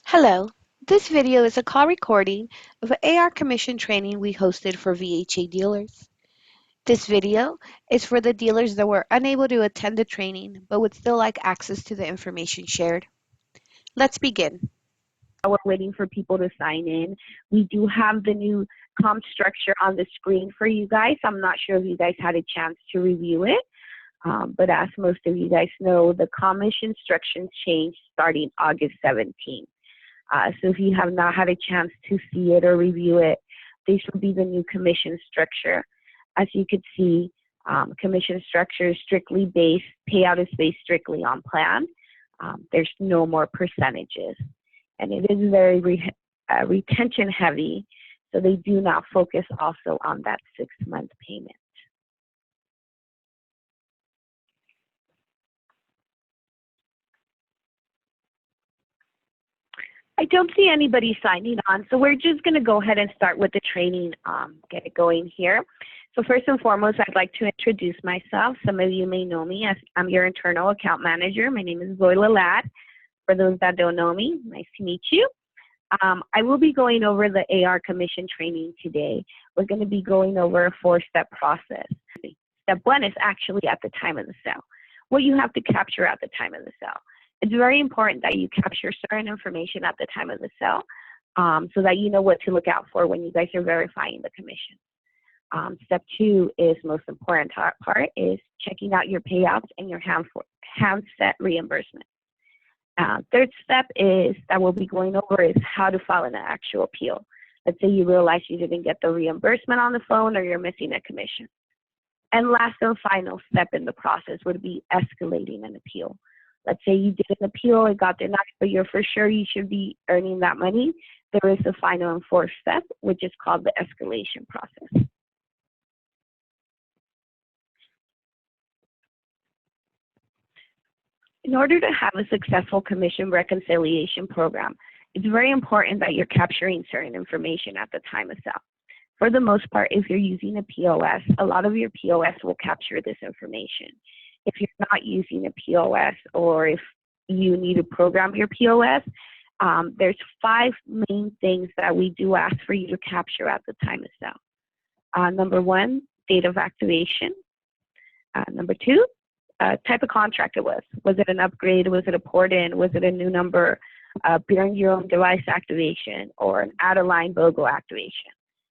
Hello, this video is a call recording of an AR commission training we hosted for VHA dealers. This video is for the dealers that were unable to attend the training but would still like access to the information shared. Let's begin. We're waiting for people to sign in. We do have the new comp structure on the screen for you guys. I'm not sure if you guys had a chance to review it, but as most of you guys know, the commission instructions changed starting August 17th. So if you have not had a chance to see it or review it, this will be the new commission structure. As you could see, commission structure is strictly based, payout is based strictly on plan. There's no more percentages. And it is very retention heavy, so they do not focus also on that 6-month payment. I don't see anybody signing on, so we're just going to go ahead and start with the training, get it going here. So first and foremost, I'd like to introduce myself. Some of you may know me as I'm your internal account manager. My name is Zoila Ladd. For those that don't know me, nice to meet you. I will be going over the AR commission training today. We're going to be going over a 4-step process. Step 1 is actually at the time of the sale. What you have to capture at the time of the sale. It's very important that you capture certain information at the time of the sale so that you know what to look out for when you guys are verifying the commission. Step 2 is most important part is checking out your payouts and your handset reimbursement. Third step is that we'll be going over is how to file an actual appeal. Let's say you realize you didn't get the reimbursement on the phone or you're missing a commission. And last and final step in the process would be escalating an appeal. Let's say you did an appeal, it got denied, but you're for sure you should be earning that money. There is a final and 4th step, which is called the escalation process. In order to have a successful commission reconciliation program, it's very important that you're capturing certain information at the time of sale. For the most part, if you're using a POS, a lot of your POS will capture this information. If you're not using a POS or if you need to program your POS, there's 5 main things that we do ask for you to capture at the time of sale. Number 1, date of activation. Number 2, type of contract it was. Was it an upgrade? Was it a port-in? Was it a new number, bearing your own device activation, or an add-a-line BOGO activation?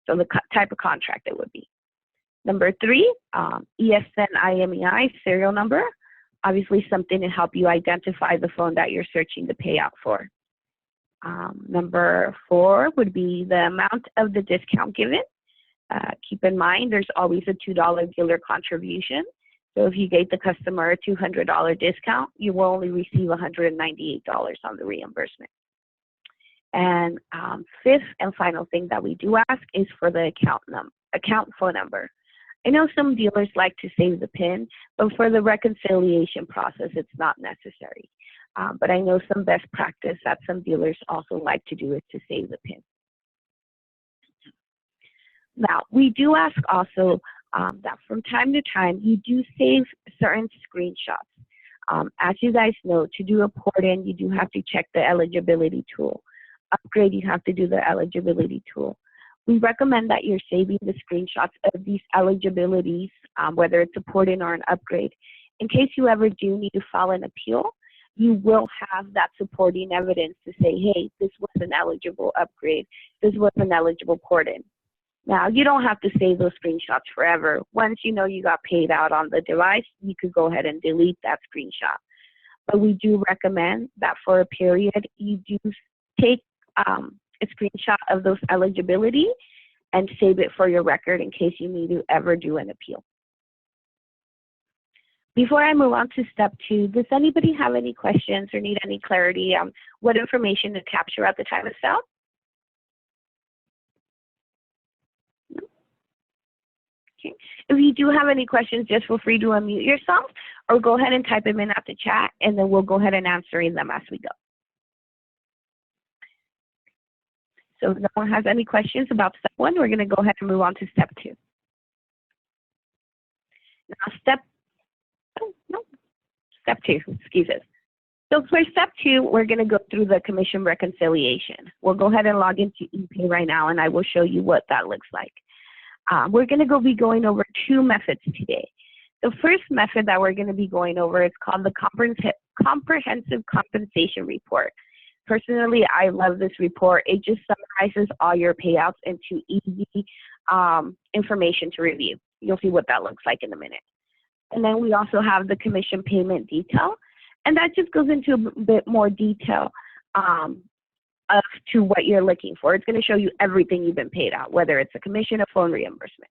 So the type of contract it would be. Number 3, ESN IMEI serial number. Obviously something to help you identify the phone that you're searching the payout for. Number 4 would be the amount of the discount given. Keep in mind there's always a $2 dealer contribution. So if you gave the customer a $200 discount, you will only receive $198 on the reimbursement. And 5th and final thing that we do ask is for the account phone number. I know some dealers like to save the PIN, but for the reconciliation process, it's not necessary. But I know some best practice that some dealers also like to do is to save the PIN. Now, we do ask also that from time to time, you do save certain screenshots. As you guys know, to do a port-in, you do have to check the eligibility tool. Upgrade, you have to do the eligibility tool. We recommend that you're saving the screenshots of these eligibilities, whether it's a port-in or an upgrade. In case you ever do need to file an appeal, you will have that supporting evidence to say, hey, this was an eligible upgrade, this was an eligible port-in. Now, you don't have to save those screenshots forever. Once you know you got paid out on the device, you could go ahead and delete that screenshot. But we do recommend that for a period, you do take a screenshot of those eligibility and save it for your record in case you need to ever do an appeal. Before I move on to step 2, does anybody have any questions or need any clarity on what information to capture at the time of sale? No? Okay. If you do have any questions, just feel free to unmute yourself or go ahead and type them in at the chat, and then we'll go ahead and answer them as we go. So if no one has any questions about step 1, we're going to go ahead and move on to step 2. Now, step 2, excuse us. So for step 2, we're going to go through the commission reconciliation. We'll go ahead and log into ePay right now, and I will show you what that looks like. We're going to be going over 2 methods today. The first method that we're going to be going over is called the Comprehensive Compensation Report. Personally, I love this report. It just summarizes all your payouts into easy information to review. You'll see what that looks like in a minute. And then we also have the commission payment detail, and that just goes into a bit more detail as to what you're looking for. It's going to show you everything you've been paid out, whether it's a commission or phone reimbursement.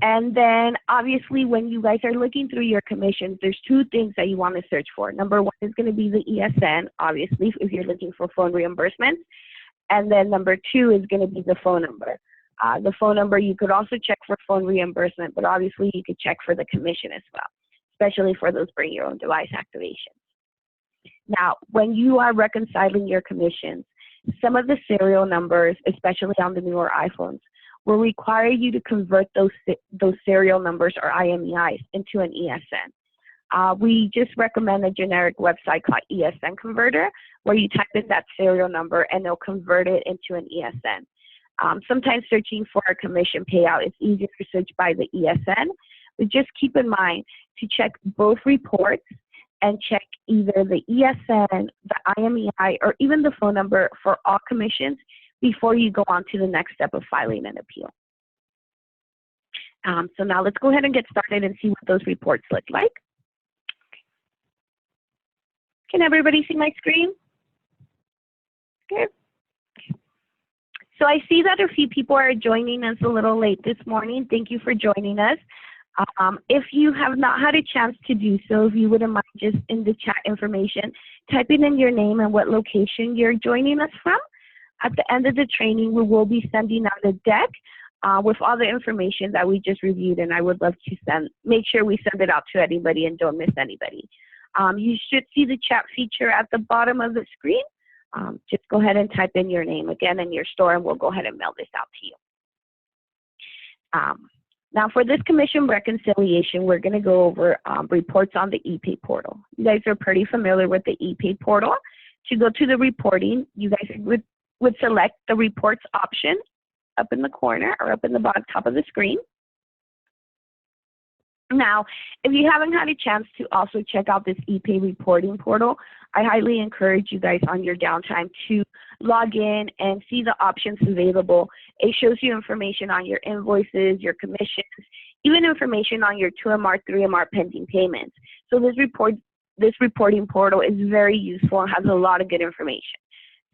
And then obviously when you guys are looking through your commissions, there's 2 things that you want to search for. Number 1 is going to be the ESN, obviously, if you're looking for phone reimbursements. And then number 2 is going to be the phone number. The phone number, you could also check for phone reimbursement, but obviously you could check for the commission as well, especially for those bring your own device activations. Now, when you are reconciling your commissions, some of the serial numbers, especially on the newer iPhones, will require you to convert those serial numbers or IMEIs into an ESN. We just recommend a generic website called ESN Converter, where you type in that serial number and they'll convert it into an ESN. Sometimes searching for a commission payout is easier to search by the ESN, but just keep in mind to check both reports and check either the ESN, the IMEI, or even the phone number for all commissions before you go on to the next step of filing an appeal. So now let's go ahead and get started and see what those reports look like. Can everybody see my screen? Good. So I see that a few people are joining us a little late this morning. Thank you for joining us. If you have not had a chance to do so, if you wouldn't mind just in the chat information, typing in your name and what location you're joining us from. At the end of the training, we will be sending out a deck with all the information that we just reviewed, and I would love to make sure we send it out to anybody and don't miss anybody. You should see the chat feature at the bottom of the screen. Just go ahead and type in your name again and your store, and we'll go ahead and mail this out to you. Now for this commission reconciliation, we're going to go over reports on the ePay portal. You guys are pretty familiar with the ePay portal. To go to the reporting, you guys would select the reports option up in the corner or up in the bottom top of the screen. Now, if you haven't had a chance to also check out this ePay reporting portal, I highly encourage you guys on your downtime to log in and see the options available. It shows you information on your invoices, your commissions, even information on your 2MR, 3MR pending payments. So this reporting portal is very useful and has a lot of good information.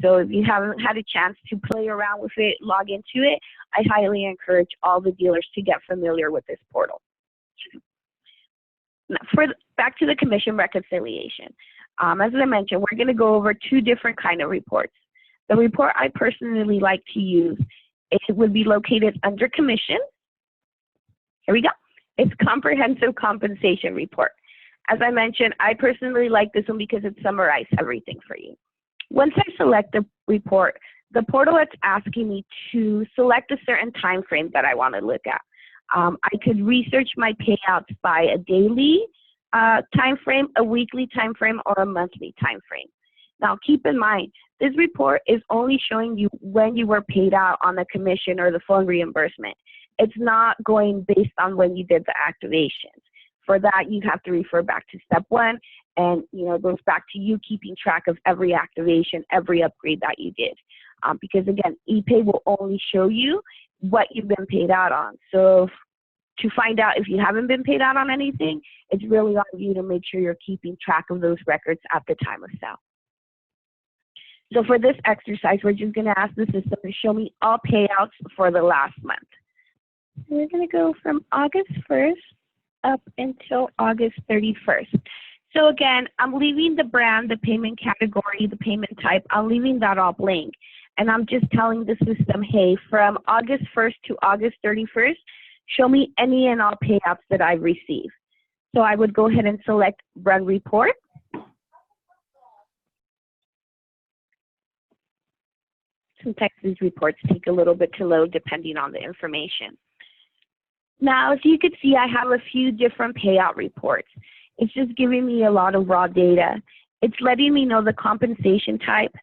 So if you haven't had a chance to play around with it, log into it, I highly encourage all the dealers to get familiar with this portal. Now, back to the commission reconciliation. As I mentioned, we're going to go over 2 different kind of reports. The report I personally like to use, it would be located under commission. Here we go. It's Comprehensive Compensation Report. As I mentioned, I personally like this one because it summarizes everything for you. Once I select the report, the portal is asking me to select a certain time frame that I want to look at. I could research my payouts by a daily time frame, a weekly time frame, or a monthly time frame. Now, keep in mind, this report is only showing you when you were paid out on the commission or the phone reimbursement. It's not going based on when you did the activations. For that, you have to refer back to step 1, and it goes back to you keeping track of every activation, every upgrade that you did. Because again, ePay will only show you what you've been paid out on. So to find out if you haven't been paid out on anything, it's really on you to make sure you're keeping track of those records at the time of sale. So for this exercise, we're just going to ask the system to show me all payouts for the last month. We're going to go from August 1st up until August 31st. So again, I'm leaving the brand, the payment category, the payment type, I'm leaving that all blank. And I'm just telling the system, hey, from August 1st to August 31st, show me any and all payouts that I've received. So I would go ahead and select Run Report. Sometimes these reports take a little bit to load depending on the information. Now, as you can see, I have a few different payout reports. It's just giving me a lot of raw data. It's letting me know the compensation type,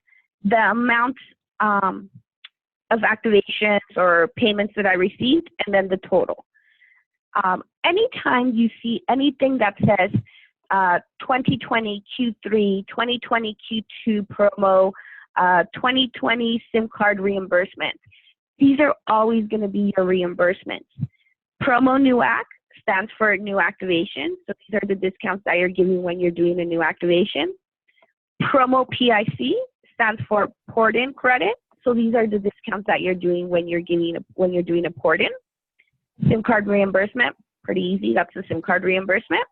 the amount of activations or payments that I received, and then the total. Anytime you see anything that says 2020 Q3, 2020 Q2 promo, 2020 SIM card reimbursement, these are always going to be your reimbursements. Promo NUAC stands for new activation. So these are the discounts that you're giving when you're doing a new activation. Promo PIC stands for port in credit. So these are the discounts that you're doing when you're doing a port in. SIM card reimbursement, pretty easy. That's the SIM card reimbursement.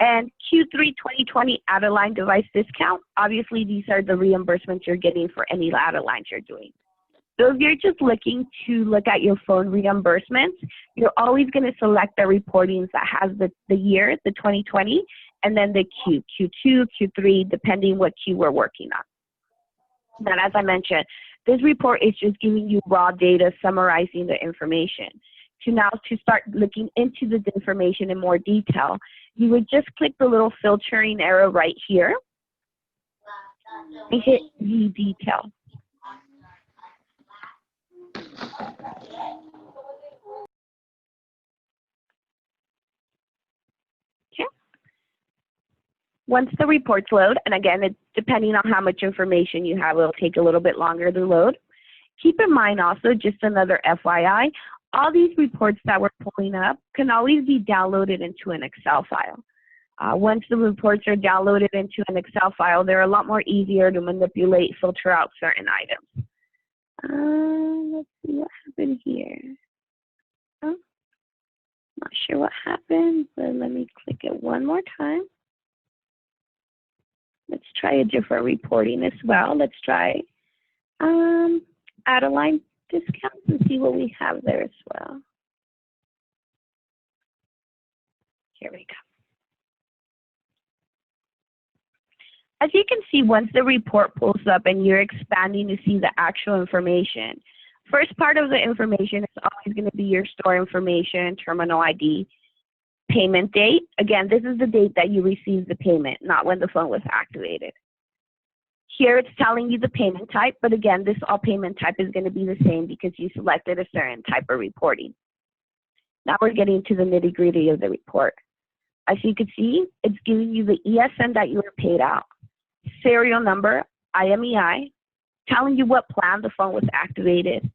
And Q3 2020 add-a-line device discount. Obviously, these are the reimbursements you're getting for any add-a-lines you're doing. So if you're just looking to look at your phone reimbursements, you're always going to select the reportings that has the year, the 2020, and then the Q2, Q3, depending what Q we're working on. Then, as I mentioned, this report is just giving you raw data, summarizing the information. To start looking into the information in more detail, you would just click the little filtering arrow right here and hit View Detail. Okay. Once the reports load, and again, it's depending on how much information you have, it'll take a little bit longer to load. Keep in mind also, just another FYI, all these reports that we're pulling up can always be downloaded into an Excel file. Once the reports are downloaded into an Excel file, they're a lot more easier to manipulate, filter out certain items. Let's see what happened here. Oh, not sure what happened, but let me click it one more time. Let's try a different reporting as well. Let's try add-a-line discounts and see what we have there as well. Here we go. As you can see, once the report pulls up and you're expanding to see the actual information, first part of the information is always going to be your store information, terminal ID, payment date. Again, this is the date that you received the payment, not when the phone was activated. Here it's telling you the payment type, but again, this all payment type is going to be the same because you selected a certain type of reporting. Now we're getting to the nitty-gritty of the report. As you can see, it's giving you the ESN that you were paid out, serial number, IMEI, telling you what plan the phone was activated,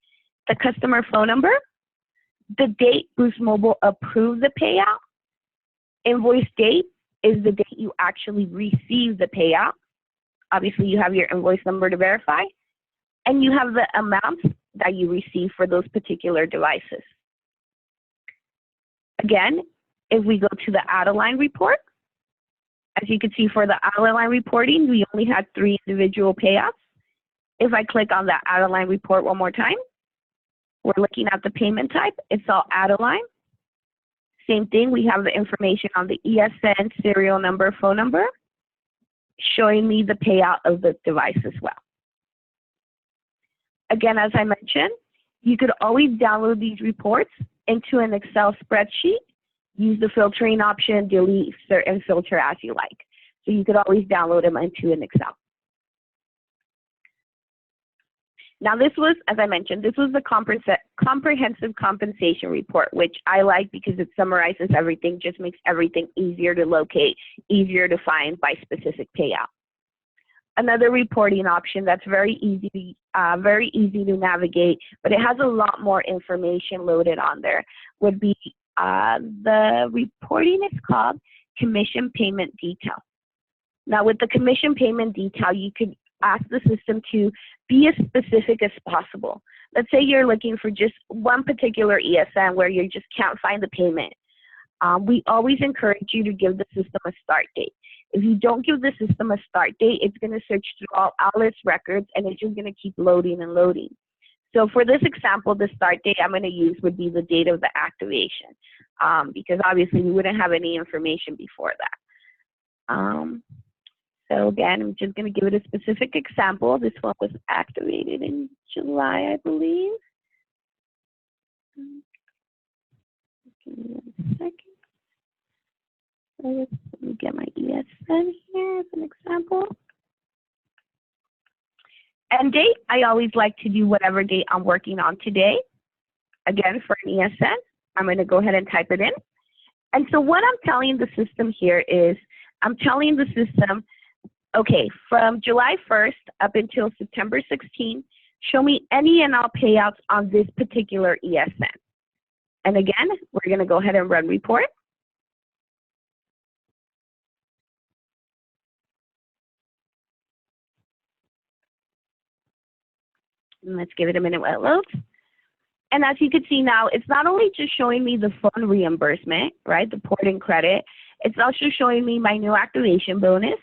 the customer phone number, the date Boost Mobile approved the payout, invoice date is the date you actually received the payout. Obviously, you have your invoice number to verify, and you have the amount that you received for those particular devices. Again, if we go to the add-a-line report, as you can see for the add-a-line reporting, we only had 3 individual payouts. If I click on that add-a-line report one more time, we're looking at the payment type. It's all add-a-line. Same thing, we have the information on the ESN, serial number, phone number, showing me the payout of the device as well. Again, as I mentioned, you could always download these reports into an Excel spreadsheet, use the filtering option, delete and filter as you like. So you could always download them into an Excel. Now this was, as I mentioned, this was the comprehensive compensation report, which I like because it summarizes everything, just makes everything easier to locate, easier to find by specific payout. Another reporting option that's very easy to navigate, but it has a lot more information loaded on there, would be the reporting is called commission payment detail. Now with the commission payment detail, you could ask the system to be as specific as possible. Let's say you're looking for just one particular ESN where you just can't find the payment. We always encourage you to give the system a start date. If you don't give the system a start date, it's going to search through all Alice records and it's just going to keep loading and loading. So for this example, the start date I'm going to use would be the date of the activation, because obviously we wouldn't have any information before that. So again, I'm just going to give it a specific example. This one was activated in July, I believe. Give me 1 second. Let me get my ESN here as an example. End date, I always like to do whatever date I'm working on today. Again, for an ESN, I'm going to go ahead and type it in. And so what I'm telling the system here is, I'm telling the system, okay, from July 1st up until September 16th, show me any and all payouts on this particular ESN. And again, we're going to go ahead and run report. And let's give it a minute while it loads. And as you can see now, it's not only just showing me the phone reimbursement, right, the port and credit, it's also showing me my new activation bonus.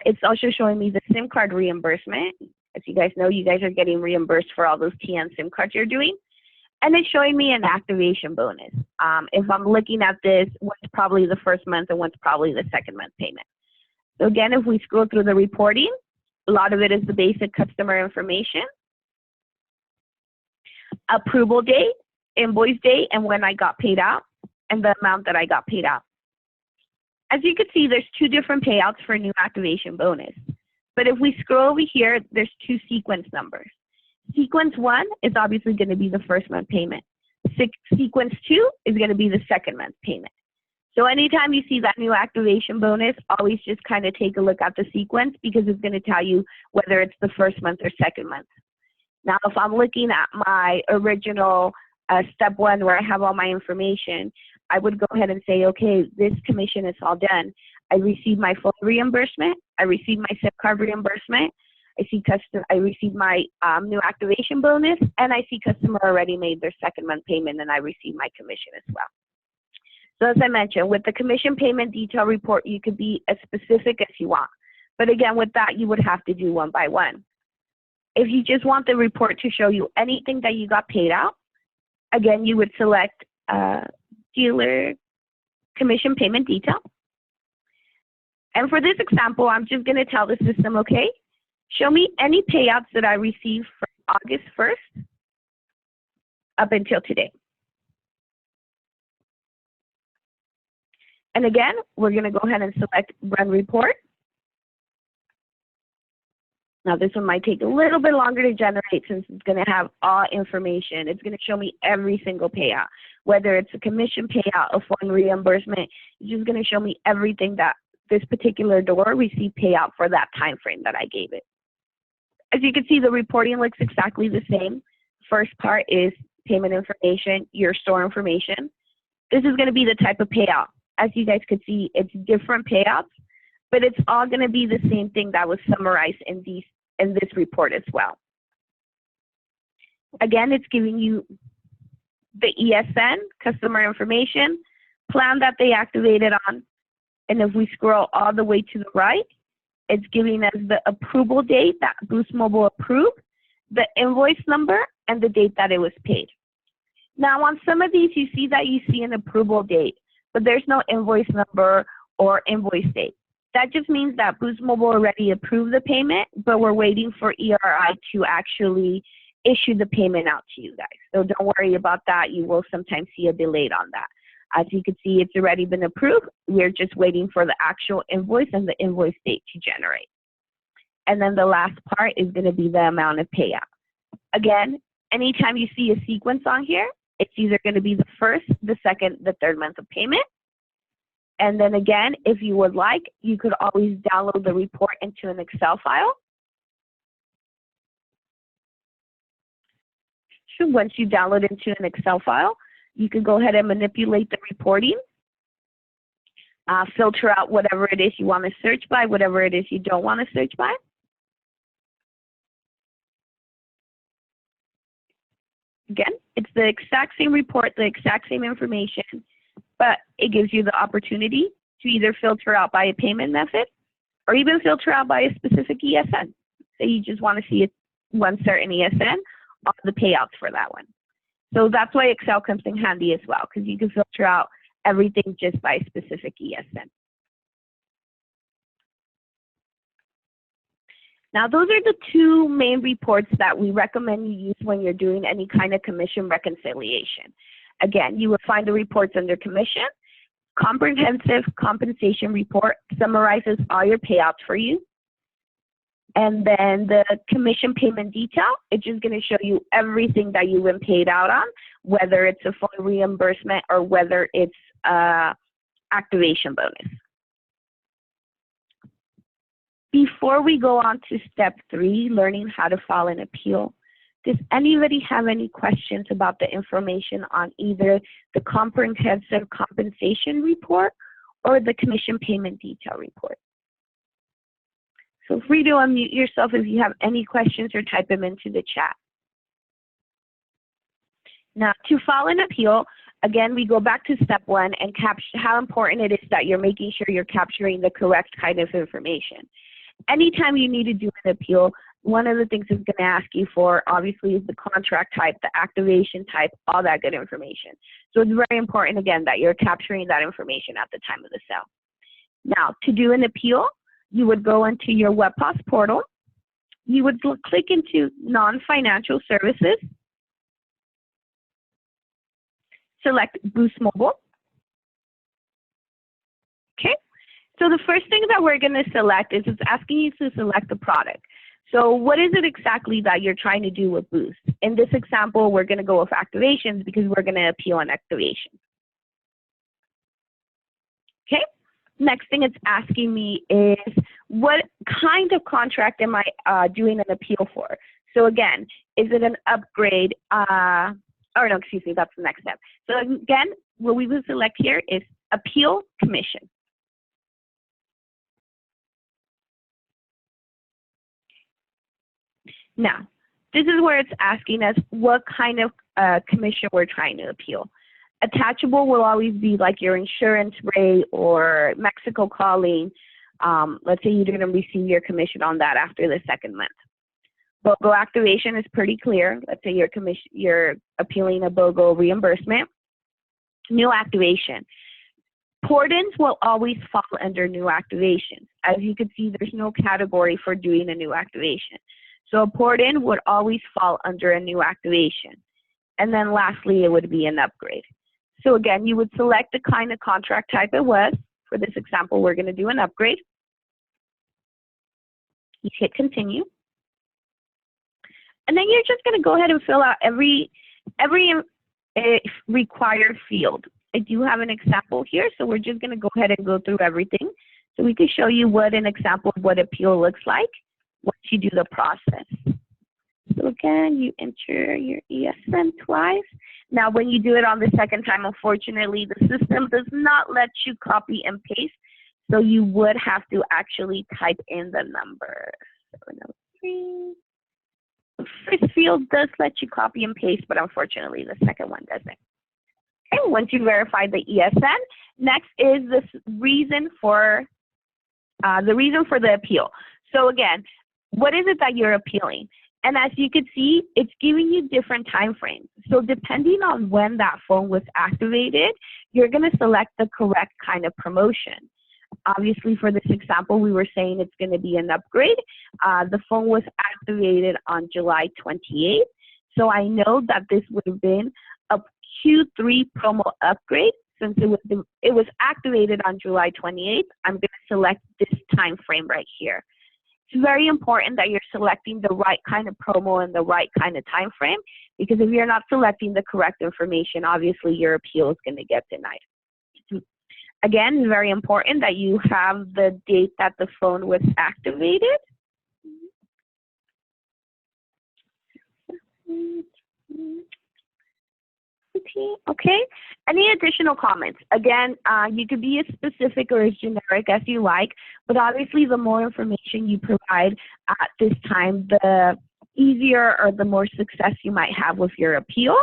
It's also showing me the SIM card reimbursement. As you guys know, you guys are getting reimbursed for all those TN SIM cards you're doing. And it's showing me an activation bonus. If I'm looking at this, what's probably the first month and what's probably the second month payment. So again, if we scroll through the reporting, a lot of it is the basic customer information. Approval date, invoice date, and when I got paid out, and the amount that I got paid out. As you can see, there's two different payouts for new activation bonus. But if we scroll over here, there's two sequence numbers. Sequence 1 is obviously going to be the first month payment. Sequence 2 is going to be the second month payment. So anytime you see that new activation bonus, always just kind of take a look at the sequence because it's going to tell you whether it's the first month or second month. Now, if I'm looking at my original step 1 where I have all my information, I would go ahead and say, okay, this commission is all done. I received my phone reimbursement. I received my SIM card reimbursement. I received my new activation bonus, and I see customer already made their second month payment, and I received my commission as well. So as I mentioned, with the commission payment detail report, you could be as specific as you want. But again, with that, you would have to do one by one. If you just want the report to show you anything that you got paid out, again, you would select dealer commission payment detail. And for this example, I'm just going to tell the system, okay, show me any payouts that I received from August 1st up until today. And again, we're going to go ahead and select Run Report. Now, this one might take a little bit longer to generate since it's going to have all information. It's going to show me every single payout, whether it's a commission payout, a phone reimbursement. It's just going to show me everything that this particular door received payout for that time frame that I gave it. As you can see, the reporting looks exactly the same. First part is payment information, your store information. This is going to be the type of payout. As you guys could see, it's different payouts, but it's all going to be the same thing that was summarized in this report as well. Again, it's giving you the ESN, customer information, plan that they activated on, and if we scroll all the way to the right, it's giving us the approval date that Boost Mobile approved, the invoice number, and the date that it was paid. Now, on some of these, you see an approval date, but there's no invoice number or invoice date. That just means that Boost Mobile already approved the payment, but we're waiting for ERI to actually issue the payment out to you guys. So don't worry about that. You will sometimes see a delay on that. As you can see, it's already been approved. We're just waiting for the actual invoice and the invoice date to generate. And then the last part is going to be the amount of payout. Again, anytime you see a sequence on here, it's either going to be the first, the second, the third month of payment. And then again, if you would like, you could always download the report into an Excel file. So once you download into an Excel file, you can go ahead and manipulate the reporting, filter out whatever it is you want to search by, whatever it is you don't want to search by. Again, it's the exact same report, the exact same information, but it gives you the opportunity to either filter out by a payment method or even filter out by a specific ESN. Say you just want to see one certain ESN, all the payouts for that one. So that's why Excel comes in handy as well, because you can filter out everything just by a specific ESN. Now, those are the two main reports that we recommend you use when you're doing any kind of commission reconciliation. Again, you will find the reports under commission. Comprehensive compensation report summarizes all your payouts for you. And then the commission payment detail, it's just going to show you everything that you've been paid out on, whether it's a full reimbursement or whether it's activation bonus. Before we go on to step 3, learning how to file an appeal, does anybody have any questions about the information on either the comprehensive compensation report or the commission payment detail report? Feel free to unmute yourself if you have any questions or type them into the chat. Now, to file an appeal, again, we go back to step 1 and capture how important it is that you're making sure you're capturing the correct kind of information. Anytime you need to do an appeal, one of the things it's going to ask you for, obviously, is the contract type, the activation type, all that good information. So it's very important, again, that you're capturing that information at the time of the sale. Now, to do an appeal, you would go into your WebPOS portal. You would click into non-financial services. Select Boost Mobile. Okay. So the first thing that we're going to select is it's asking you to select the product. So what is it exactly that you're trying to do with Boost? In this example, we're going to go with activations because we're going to appeal on activation. Okay. Next thing it's asking me is what kind of contract am I doing an appeal for? So again, is it an upgrade? Or no, excuse me, that's the next step. So again, what we will select here is appeal commission. Now, this is where it's asking us what kind of commission we're trying to appeal. Attachable will always be like your insurance rate or Mexico calling. Let's say you're going to receive your commission on that after the 2nd month. BOGO activation is pretty clear. Let's say you're appealing a BOGO reimbursement. New activation. Port-ins will always fall under new activations. As you can see, there's no category for doing a new activation. So a port-in would always fall under a new activation. And then lastly, it would be an upgrade. So again, you would select the kind of contract type it was. For this example, we're going to do an upgrade. You hit continue. And then you're just going to go ahead and fill out every required field. I do have an example here, so we're just going to go ahead and go through everything. So we can show you what an example of what appeal looks like once you do the process. So again, you enter your ESN twice. Now, when you do it on the 2nd time, unfortunately, the system does not let you copy and paste. So you would have to actually type in the number. 703. The first field does let you copy and paste, but unfortunately, the second one doesn't. Okay, once you verify the ESN, next is the reason for the appeal. So again, what is it that you're appealing? And as you can see, it's giving you different time frames. So depending on when that phone was activated, you're going to select the correct kind of promotion. Obviously, for this example, we were saying it's going to be an upgrade. The phone was activated on July 28th. So I know that this would have been a Q3 promo upgrade. Since it was activated on July 28th, I'm going to select this time frame right here. It's very important that you're selecting the right kind of promo and the right kind of time frame, because if you're not selecting the correct information, obviously your appeal is going to get denied. Again, it's very important that you have the date that the phone was activated. Okay. Any additional comments? Again, you could be as specific or as generic as you like, but obviously the more information you provide at this time, the easier or the more success you might have with your appeal.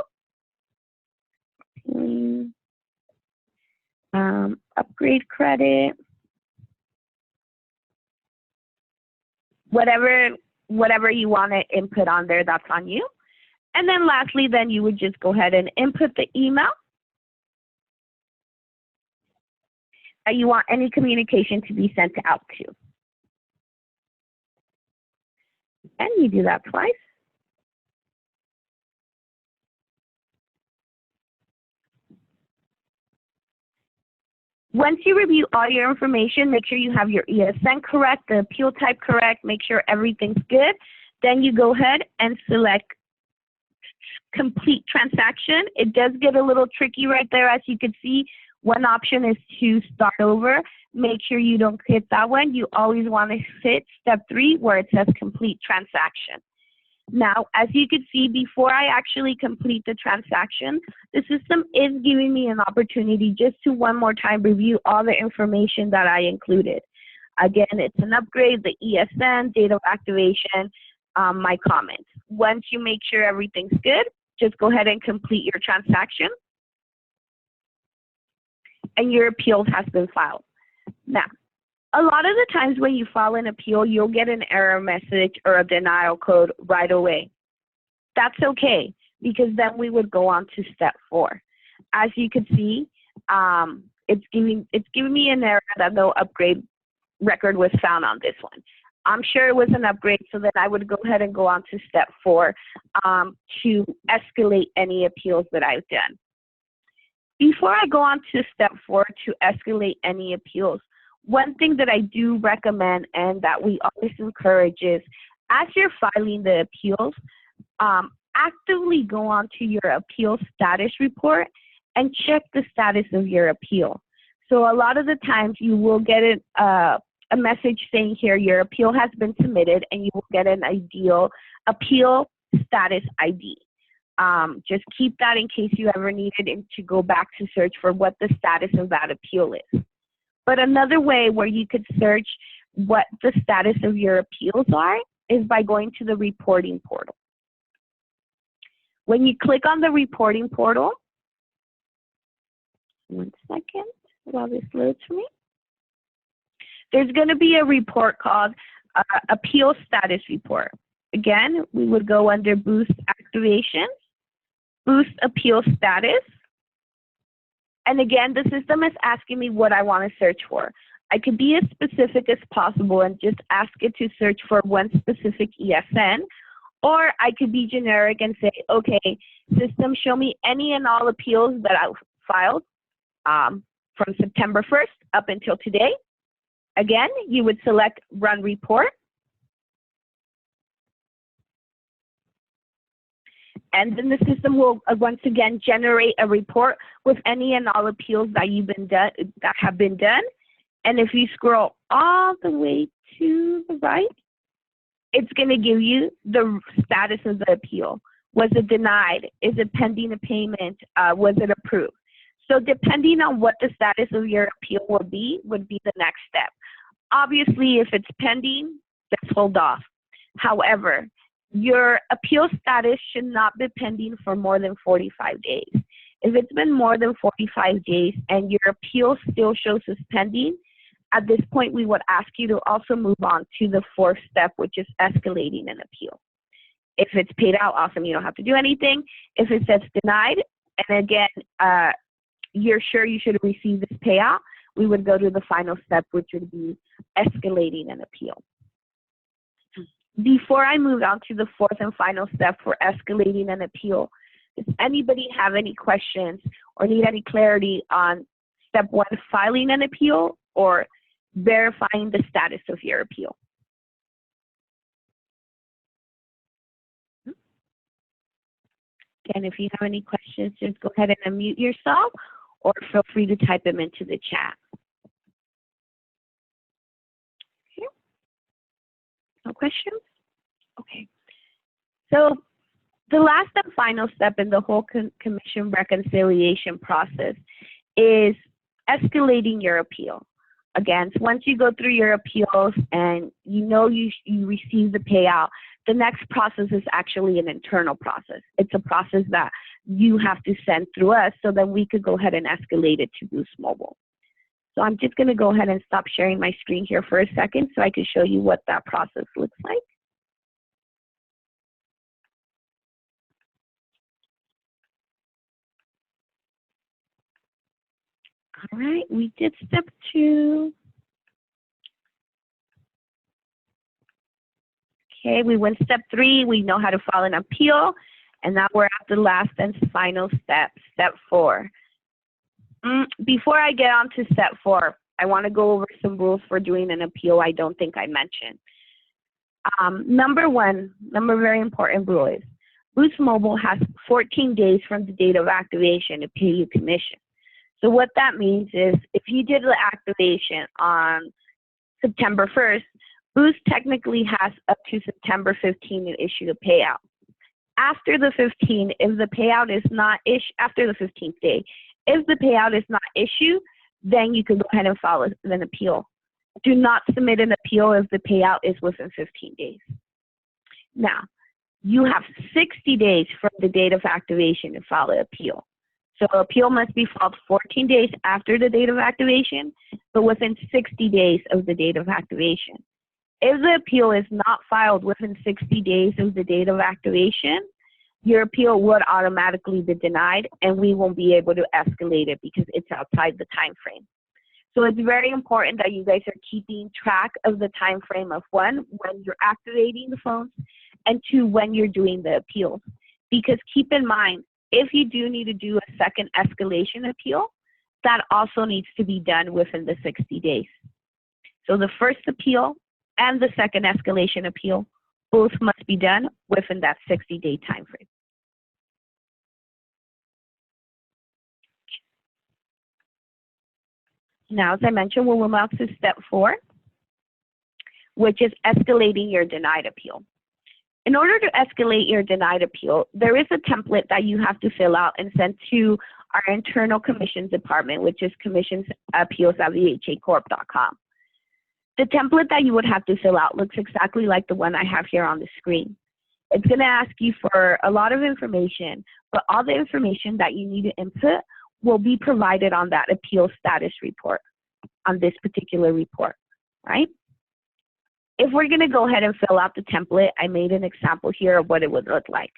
Upgrade credit. Whatever you want to input on there, that's on you. And then lastly, then you would just go ahead and input the email that you want any communication to be sent out to. And you do that twice. Once you review all your information, make sure you have your ESN correct, the appeal type correct, make sure everything's good. Then you go ahead and select complete transaction. It does get a little tricky right there. As you can see, one option is to start over. Make sure you don't hit that one. You always want to hit step 3 where it says complete transaction. Now, as you can see, before I actually complete the transaction, the system is giving me an opportunity just to one more time review all the information that I included. Again, it's an upgrade, the ESN, date of activation, my comments. Once you make sure everything's good, just go ahead and complete your transaction, and your appeal has been filed. Now, a lot of the times when you file an appeal, you'll get an error message or a denial code right away. That's okay, because then we would go on to step 4. As you can see, it's giving me an error that no upgrade record was found on this one. I'm sure it was an upgrade, so then I would go ahead and go on to step 4 to escalate any appeals that I've done. Before I go on to step 4 to escalate any appeals, one thing that I do recommend and that we always encourage is, as you're filing the appeals, actively go on to your appeal status report and check the status of your appeal. So a lot of the times you will get a message saying here, your appeal has been submitted, and you will get an appeal status ID. Just keep that in case you ever needed to go back to search for what the status of that appeal is. But another way where you could search what the status of your appeals are is by going to the reporting portal. When you click on the reporting portal, one second while this loads for me, there's going to be a report called Appeal Status Report. Again, we would go under Boost Activations, Boost Appeal Status. And again, the system is asking me what I want to search for. I could be as specific as possible and just ask it to search for one specific ESN, or I could be generic and say, okay, system, show me any and all appeals that I've filed from September 1st up until today. Again, you would select Run Report. And then the system will once again generate a report with any and all appeals that have been done. And if you scroll all the way to the right, it's going to give you the status of the appeal. Was it denied? Is it pending a payment? Was it approved? So depending on what the status of your appeal would be the next step. Obviously, if it's pending, let's hold off. However, your appeal status should not be pending for more than 45 days. If it's been more than 45 days and your appeal still shows as pending, at this point, we would ask you to also move on to the 4th step, which is escalating an appeal. If it's paid out, awesome, you don't have to do anything. If it says denied, and again, you're sure you should receive this payout, we would go to the final step, which would be escalating an appeal. Before I move on to the 4th and final step for escalating an appeal, does anybody have any questions or need any clarity on step 1, filing an appeal, or verifying the status of your appeal? Again, if you have any questions, just go ahead and unmute yourself, or feel free to type them into the chat. Okay. No questions? Okay. So the last and final step in the whole commission reconciliation process is escalating your appeal. Again, so once you go through your appeals and you know you receive the payout, the next process is actually an internal process. It's a process that you have to send through us, so then we could go ahead and escalate it to Boost Mobile. So I'm just going to go ahead and stop sharing my screen here for a second so I can show you what that process looks like. All right, we did step 2. Okay, we went step 3. We know how to file an appeal. And now we're at the last and final step, step 4. Before I get on to step 4, I want to go over some rules for doing an appeal I don't think I mentioned. Number very important rule is Boost Mobile has 14 days from the date of activation to pay you commission. So what that means is if you did the activation on September 1st, Boost technically has up to September 15 to issue the payout. After the 15th, if the payout is not issued, after the 15th day, if the payout is not issued, then you can go ahead and file an appeal. Do not submit an appeal if the payout is within 15 days. Now, you have 60 days from the date of activation to file an appeal. So an appeal must be filed 14 days after the date of activation, but within 60 days of the date of activation. If the appeal is not filed within 60 days of the date of activation, your appeal would automatically be denied, and we won't be able to escalate it because it's outside the time frame. So it's very important that you guys are keeping track of the time frame of 1, when you're activating the phones, and 2, when you're doing the appeals. Because keep in mind, if you do need to do a second escalation appeal, that also needs to be done within the 60 days. So the first appeal and the second escalation appeal both must be done within that 60-day time frame. Now, as I mentioned, we'll move on to step 4, which is escalating your denied appeal. In order to escalate your denied appeal, there is a template that you have to fill out and send to our internal commissions department, which is commissionsappeals@vhacorp.com. The template that you would have to fill out looks exactly like the one I have here on the screen. It's going to ask you for a lot of information, but all the information that you need to input will be provided on that appeal status report, on this particular report, right? If we're going to go ahead and fill out the template, I made an example here of what it would look like.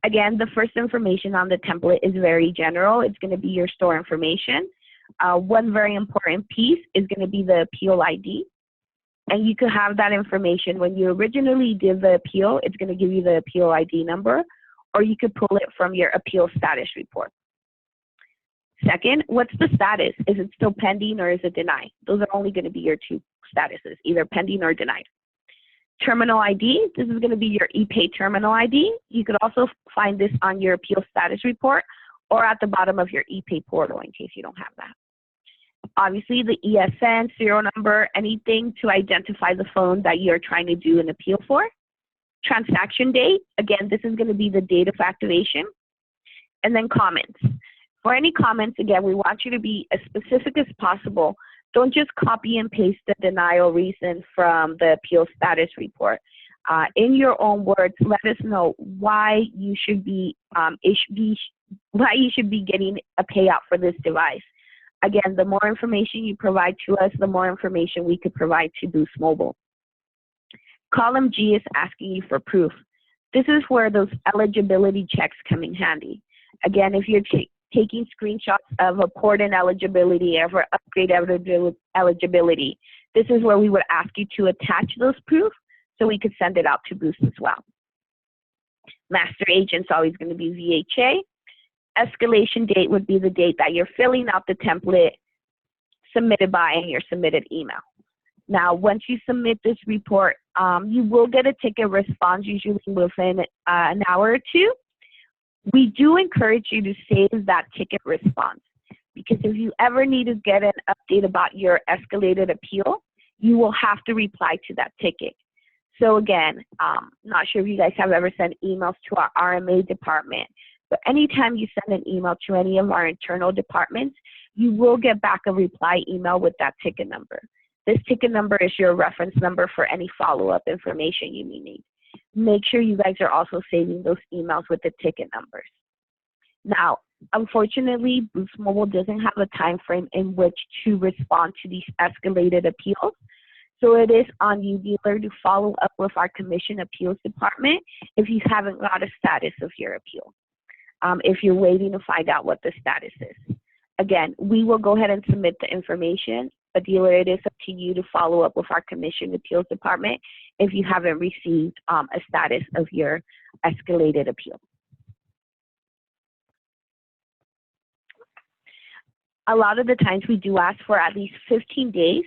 Again, the first information on the template is very general. It's going to be your store information. One very important piece is going to be the appeal ID. And you could have that information when you originally did the appeal. It's going to give you the appeal ID number, or you could pull it from your appeal status report. Second, what's the status? Is it still pending or is it denied? Those are only going to be your 2 statuses, either pending or denied. Terminal ID, this is going to be your ePay terminal ID. You could also find this on your appeal status report or at the bottom of your ePay portal in case you don't have that. Obviously, the ESN, serial number, anything to identify the phone that you're trying to do an appeal for. Transaction date, again, this is going to be the date of activation. And then comments. For any comments, again, we want you to be as specific as possible. Don't just copy and paste the denial reason from the appeal status report. In your own words, let us know why you should be getting a payout for this device. Again, the more information you provide to us, the more information we could provide to Boost Mobile. Column G is asking you for proof. This is where those eligibility checks come in handy. Again, if you're taking screenshots of a port-in eligibility or upgrade eligibility, this is where we would ask you to attach those proofs so we could send it out to Boost as well. Master agent's always going to be VHA. Escalation date would be the date that you're filling out the template submitted by and your submitted email. Now, once you submit this report, you will get a ticket response usually within an hour or 2. We do encourage you to save that ticket response because if you ever need to get an update about your escalated appeal, you will have to reply to that ticket. So again, not sure if you guys have ever sent emails to our RMA department, but anytime you send an email to any of our internal departments, you will get back a reply email with that ticket number. This ticket number is your reference number for any follow-up information you may need. Make sure you guys are also saving those emails with the ticket numbers. Now, unfortunately, Boost Mobile doesn't have a time frame in which to respond to these escalated appeals. So it is on you, dealer, to follow up with our commission appeals department if you haven't got a status of your appeal. If you're waiting to find out what the status is. Again, we will go ahead and submit the information, but dealer, it is up to you to follow up with our commission appeals department if you haven't received a status of your escalated appeal. a lot of the times we do ask for at least 15 days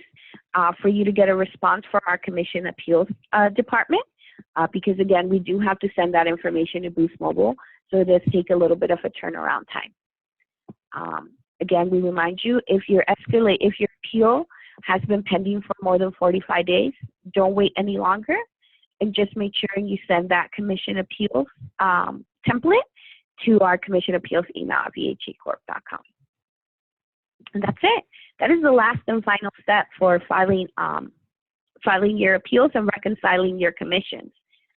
for you to get a response from our commission appeals department, because again, we do have to send that information to Boost Mobile, so it does take a little bit of a turnaround time. Again, we remind you, if your appeal has been pending for more than 45 days, don't wait any longer, and just make sure you send that commission appeals template to our commission appeals email at vhacorp.com. And that's it. That is the last and final step for filing your appeals and reconciling your commissions.